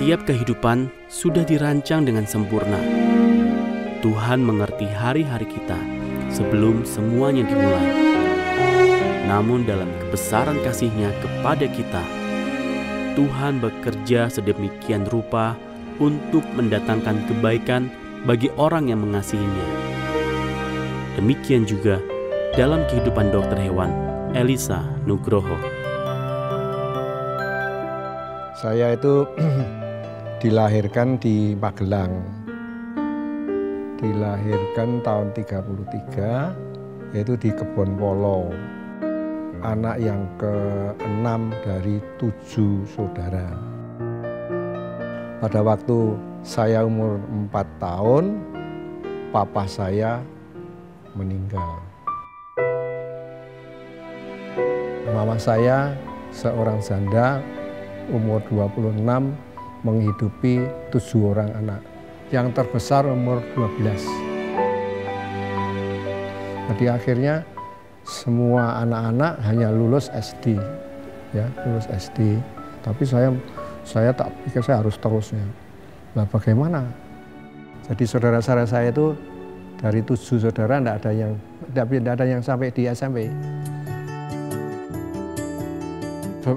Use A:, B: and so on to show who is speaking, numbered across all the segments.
A: Setiap kehidupan sudah dirancang dengan sempurna. Tuhan mengerti hari-hari kita sebelum semuanya dimulai. Namun dalam kebesaran kasih-Nya kepada kita, Tuhan bekerja sedemikian rupa untuk mendatangkan kebaikan bagi orang yang mengasihinya. Demikian juga dalam kehidupan dokter hewan Elisa Nugroho.
B: Saya itu dilahirkan di Magelang. Dilahirkan tahun 33, yaitu di Kebon Polo. Anak yang ke-6 dari 7 saudara. Pada waktu saya umur 4 tahun, papa saya meninggal. Mama saya seorang janda, umur 26, menghidupi 7 orang anak. Yang terbesar umur 12. Jadi akhirnya semua anak-anak hanya lulus SD, ya, lulus SD. Tapi saya tak pikir saya harus terusnya. Nah, bagaimana? Jadi saudara-saudara saya itu dari 7 saudara tidak ada yang sampai di SMP.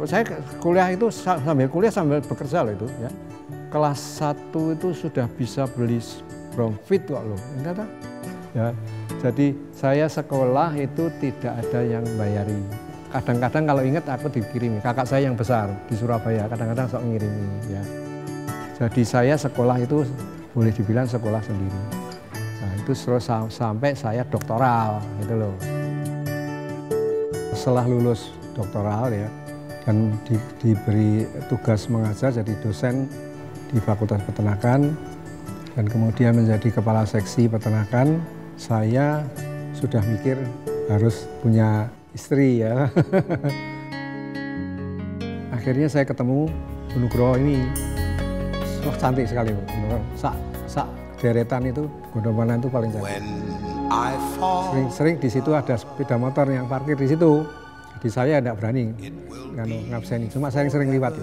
B: Saya kuliah itu sambil bekerja loh itu, ya. Kelas 1 itu sudah bisa beli bromfit kok loh, ya. Jadi saya sekolah itu tidak ada yang bayari. Kadang-kadang kalau ingat aku dikirimi, kakak saya yang besar di Surabaya, kadang-kadang sok ngirimi, ya. Jadi saya sekolah itu boleh dibilang sekolah sendiri. Nah itu terus sampai saya doktoral gitu loh. Setelah lulus doktoral ya, dan diberi tugas mengajar jadi dosen di Fakultas Peternakan, dan kemudian menjadi kepala seksi peternakan. Saya sudah mikir harus punya istri ya. Akhirnya saya ketemu Bu Nugroho ini. Wah, cantik sekali Bu Nugroho. Sak deretan itu Gondomanan itu paling cantik. Sering di situ ada sepeda motor yang parkir di situ. Jadi saya tidak berani ngabseni, cuma saya sering lewat.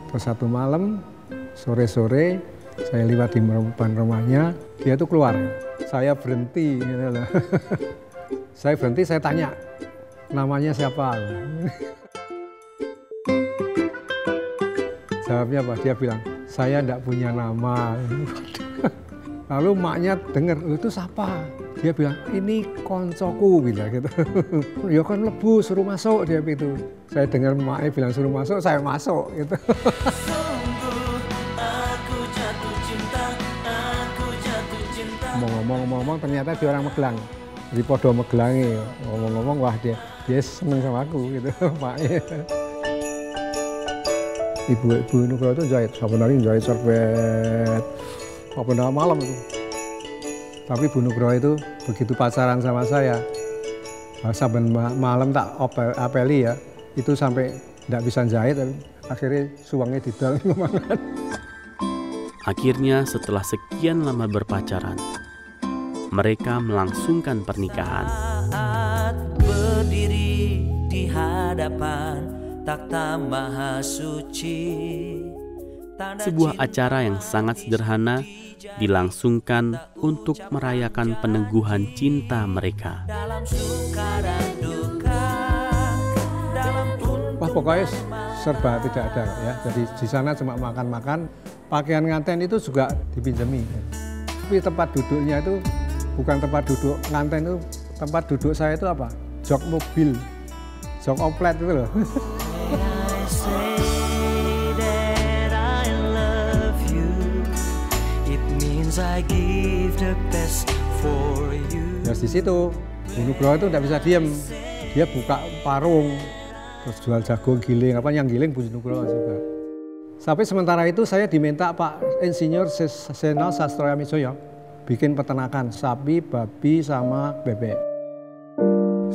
B: Terus satu malam sore-sore saya lewat di depan rumahnya, dia tuh keluar. Saya berhenti, gitu loh. Saya berhenti, saya tanya, namanya siapa? Jawabnya apa? Dia bilang, saya tidak punya nama. Lalu maknya dengar, itu siapa? Dia bilang, ini koncoku, bilang gitu. Ya kan lebu, suruh masuk, dia itu. Saya dengar maknya bilang suruh masuk, saya masuk, gitu. Ngomong-ngomong ternyata dia orang Magelang, di podo Magelangi. Ngomong-ngomong wah dia seneng sama aku gitu, maknya. Ibu Nugroho itu jahit, saben hari jahit serbet, saben malam itu. Tapi Bu Nugroho itu begitu pacaran sama saya, saben malam tak apeli ya, itu sampai tidak bisa jahit, akhirnya suangnya didal kemana.
A: Akhirnya setelah sekian lama berpacaran, mereka melangsungkan pernikahan. Saat berdiri di hadapan takhta maha suci, sebuah acara yang sangat sederhana dilangsungkan untuk merayakan peneguhan cinta mereka.
B: Wah, pokoknya serba tidak ada ya. Jadi di sana cuma makan-makan, pakaian nganten itu juga dipinjemi. Tapi tempat duduknya itu bukan tempat duduk nganten, itu tempat duduk saya itu apa? Jok mobil, jok oplet itu loh. Ya di situ Bu Nugroho itu tidak bisa diam, dia buka warung, terus jual jagung giling, apa yang giling Bu Nugroho juga. Sampai sementara itu saya diminta Pak Insinyur Seno Sastroamijoyo bikin peternakan sapi, babi, sama bebek.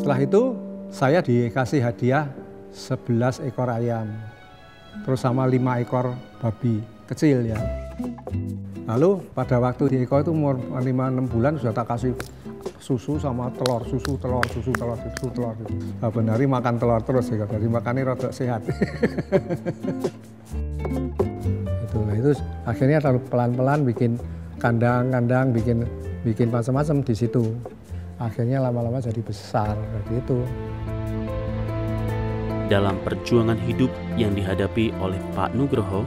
B: Setelah itu saya dikasih hadiah 11 ekor ayam, terus sama 5 ekor babi kecil ya. Lalu pada waktu di Eko itu umur 5-6 bulan sudah tak kasih susu sama telur, susu telur. Saben hari makan telur terus ya, dari makannya rodok sehat. Itu itu akhirnya lalu pelan-pelan bikin kandang-kandang, bikin macam-macam di situ. Akhirnya lama-lama jadi besar gitu.
A: Dalam perjuangan hidup yang dihadapi oleh Pak Nugroho,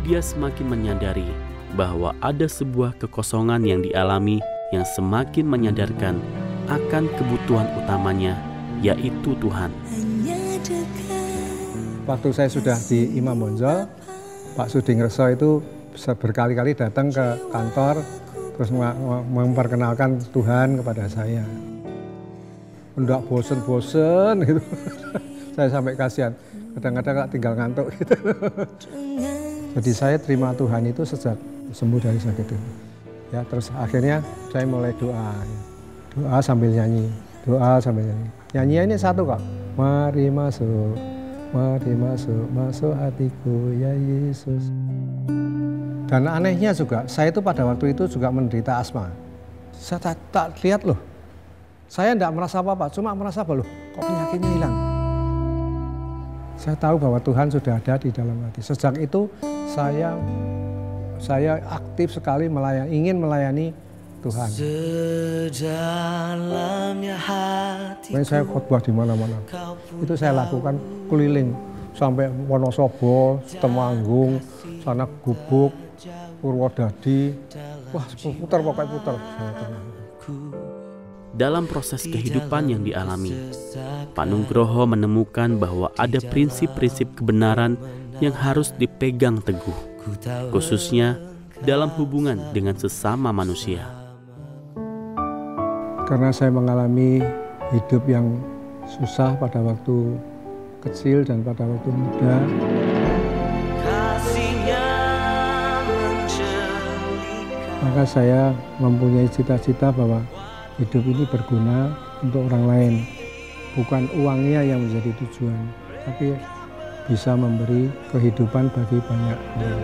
A: dia semakin menyadari bahwa ada sebuah kekosongan yang dialami yang semakin menyadarkan akan kebutuhan utamanya, yaitu Tuhan.
B: Waktu saya sudah di Imam Bonjol, Pak Sudingreso itu berkali-kali datang ke kantor, terus memperkenalkan Tuhan kepada saya. Nggak bosen-bosen gitu. Saya sampai kasihan, kadang-kadang tinggal ngantuk gitu. Jadi saya terima Tuhan itu sejak sembuh dari sakit itu. Ya, terus akhirnya saya mulai doa. Doa sambil nyanyi. Doa sambil nyanyi. Nyanyinya ini satu kok. Mari masuk, masuk hatiku ya Yesus. Dan anehnya juga, saya itu pada waktu itu juga menderita asma. Saya tak lihat loh. Saya tidak merasa apa-apa, cuma merasa apa loh, kok penyakitnya hilang. Saya tahu bahwa Tuhan sudah ada di dalam hati. Sejak itu saya aktif sekali ingin melayani Tuhan. Saya khotbah di mana-mana. Itu saya lakukan keliling sampai Wonosobo, Temanggung, sana Gubuk, Purwodadi. Wah, putar pokoknya putar.
A: Dalam proses kehidupan yang dialami, Pak Nugroho menemukan bahwa ada prinsip-prinsip kebenaran yang harus dipegang teguh, khususnya dalam hubungan dengan sesama manusia.
B: Karena saya mengalami hidup yang susah pada waktu kecil dan pada waktu muda, maka saya mempunyai cita-cita bahwa hidup ini berguna untuk orang lain. Bukan uangnya yang menjadi tujuan, tapi bisa memberi kehidupan bagi banyak orang.